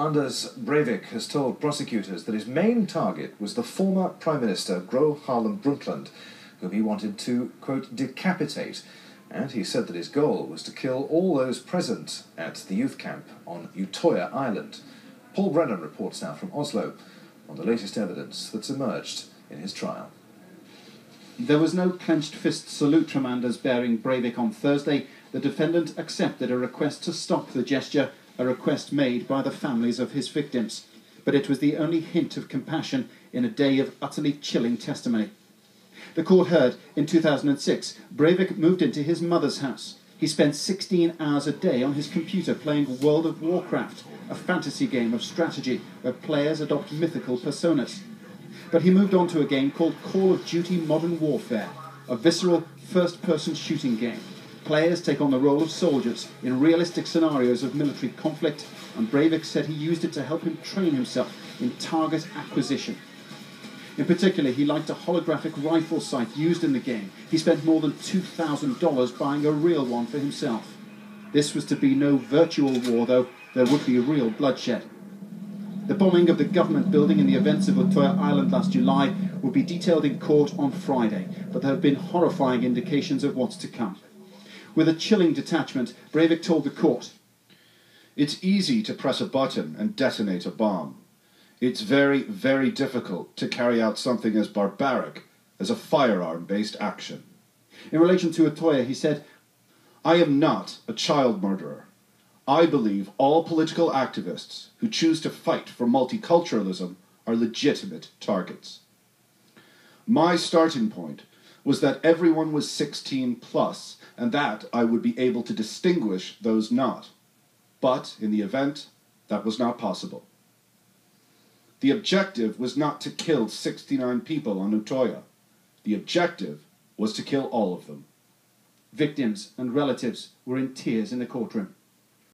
Anders Breivik has told prosecutors that his main target was the former Prime Minister Gro Harlem Brundtland, whom he wanted to, quote, decapitate, and he said that his goal was to kill all those present at the youth camp on Utoya Island. Paul Brennan reports now from Oslo on the latest evidence that's emerged in his trial. There was no clenched fist salute from Anders Behring Breivik on Thursday. The defendant accepted a request to stop the gesture, a request made by the families of his victims. But it was the only hint of compassion in a day of utterly chilling testimony. The court heard in 2006, Breivik moved into his mother's house. He spent 16 hours a day on his computer playing World of Warcraft, a fantasy game of strategy where players adopt mythical personas. But he moved on to a game called Call of Duty Modern Warfare, a visceral first-person shooting game. Players take on the role of soldiers in realistic scenarios of military conflict, and Breivik said he used it to help him train himself in target acquisition. In particular, he liked a holographic rifle sight used in the game. He spent more than $2,000 buying a real one for himself. This was to be no virtual war, though. There would be real bloodshed. The bombing of the government building and the events of Utoya Island last July will be detailed in court on Friday, but there have been horrifying indications of what's to come. With a chilling detachment, Breivik told the court, "It's easy to press a button and detonate a bomb. It's very, very difficult to carry out something as barbaric as a firearm-based action." In relation to Utoya, he said, "I am not a child murderer. I believe all political activists who choose to fight for multiculturalism are legitimate targets. My starting point was that everyone was 16 plus, and that I would be able to distinguish those not. But in the event, that was not possible. The objective was not to kill 69 people on Utoya. The objective was to kill all of them." Victims and relatives were in tears in the courtroom.